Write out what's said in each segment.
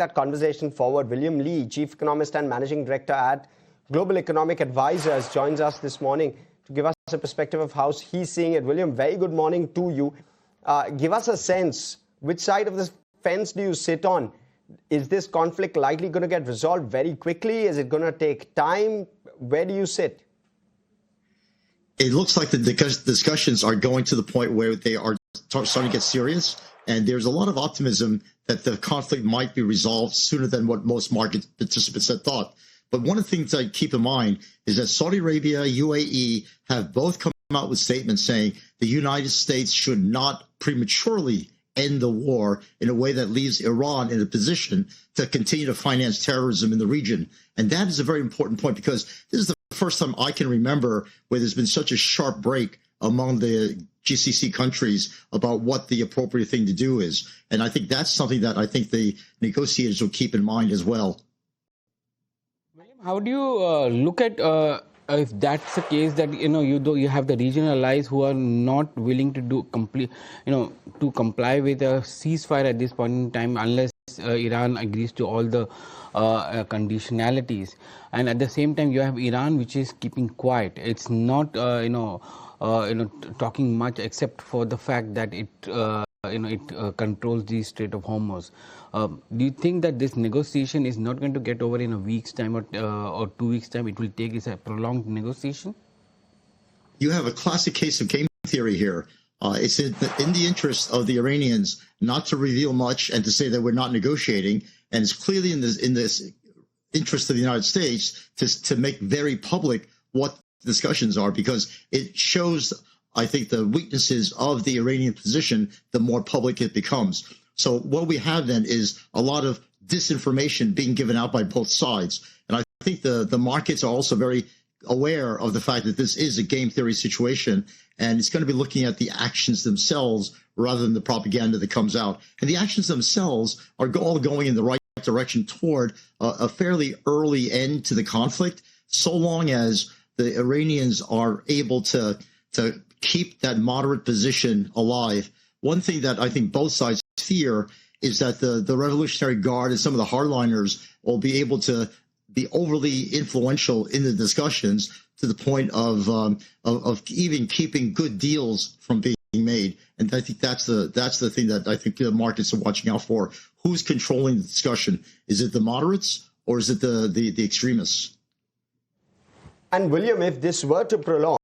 that conversation forward. William Lee, Chief Economist and Managing Director at Global Economic Advisors, joins us this morning to give us a perspective of how he's seeing it. William, very good morning to you. Give us a sense, which side of the fence do you sit on? Is this conflict likely going to get resolved very quickly? Is it going to take time? Where do you sit? It looks like the discussions are going to the point where they are starting to get serious, and there's a lot of optimism that the conflict might be resolved sooner than what most market participants had thought. But one of the things I keep in mind is that Saudi Arabia, UAE have both come out with statements saying the United States should not prematurely end the war in a way that leaves Iran in a position to continue to finance terrorism in the region. And that is a very important point, because this is the first time I can remember where there's been such a sharp break among the GCC countries about what the appropriate thing to do is. And I think that's something that I think the negotiators will keep in mind as well. How do you look at if that's the case, that you have the regional allies who are not willing to do to comply with a ceasefire at this point in time unless Iran agrees to all the conditionalities, and at the same time you have Iran, which is keeping quiet. It's not talking much, except for the fact that it controls the Strait of Hormuz. Do you think that this negotiation is not going to get over in a week's time or 2 weeks' time? It will take a prolonged negotiation? You have a classic case of game theory here. It's in the interest of the Iranians not to reveal much and to say that we're not negotiating, and it's clearly in this interest of the United States to make very public what the discussions are, because it shows, I think, the weaknesses of the Iranian position the more public it becomes. So what we have then is a lot of disinformation being given out by both sides. And I think the markets are also very aware of the fact that this is a game theory situation, and it's going to be looking at the actions themselves rather than the propaganda that comes out. And the actions themselves are all going in the right direction toward a fairly early end to the conflict, so long as the Iranians are able to keep that moderate position alive. One thing that I think both sides fear is that the Revolutionary Guard and some of the hardliners will be able to be overly influential in the discussions to the point of even keeping good deals from being made. And I think that's the thing that I think the markets are watching out for. Who's controlling the discussion? Is it the moderates or is it the extremists? And William, if this were to prolong,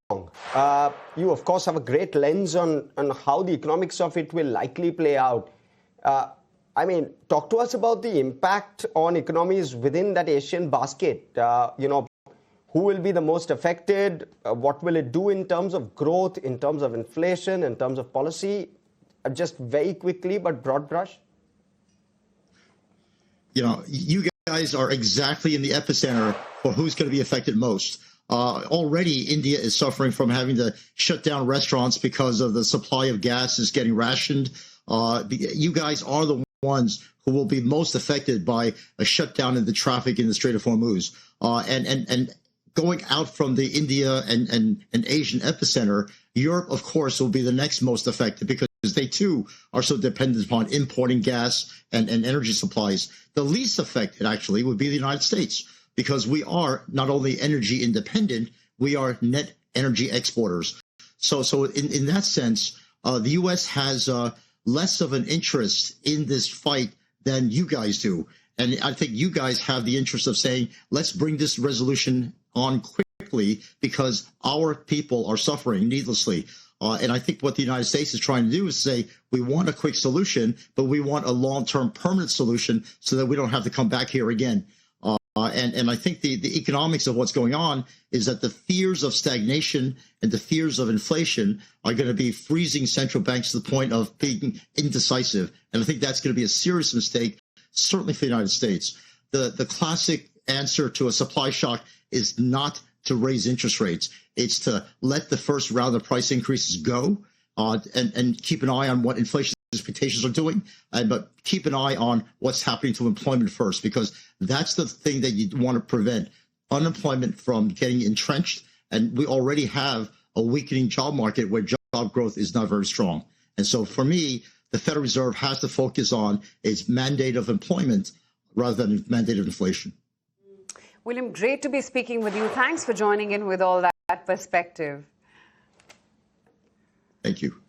you of course have a great lens on how the economics of it will likely play out. Talk to us about the impact on economies within that Asian basket. Who will be the most affected? What will it do in terms of growth, in terms of inflation, in terms of policy? Just very quickly, but broad brush. You guys are exactly in the epicenter for who's going to be affected most. Already, India is suffering from having to shut down restaurants because of the supply of gas is getting rationed. You guys are the ones who will be most affected by a shutdown in the traffic in the Strait of Hormuz. And going out from the India and Asian epicenter, Europe, of course, will be the next most affected, because they too are so dependent upon importing gas and energy supplies. The least affected, actually, would be the United States, because we are not only energy independent, we are net energy exporters. So in that sense, the U.S. has less of an interest in this fight than you guys do. And I think you guys have the interest of saying, let's bring this resolution on quickly because our people are suffering needlessly. And I think what the United States is trying to do is say, we want a quick solution, but we want a long-term permanent solution so that we don't have to come back here again. And I think the economics of what's going on is that the fears of stagnation and the fears of inflation are going to be freezing central banks to the point of being indecisive. And I think that's going to be a serious mistake, certainly for the United States. The classic answer to a supply shock is not to raise interest rates. It's to let the first round of price increases go and keep an eye on what inflation expectations are doing, but keep an eye on what's happening to employment first, because that's the thing that you want to prevent unemployment from getting entrenched. And we already have a weakening job market where job growth is not very strong. And so for me, the Federal Reserve has to focus on its mandate of employment rather than mandated inflation. William, great to be speaking with you. Thanks for joining in with all that perspective. Thank you.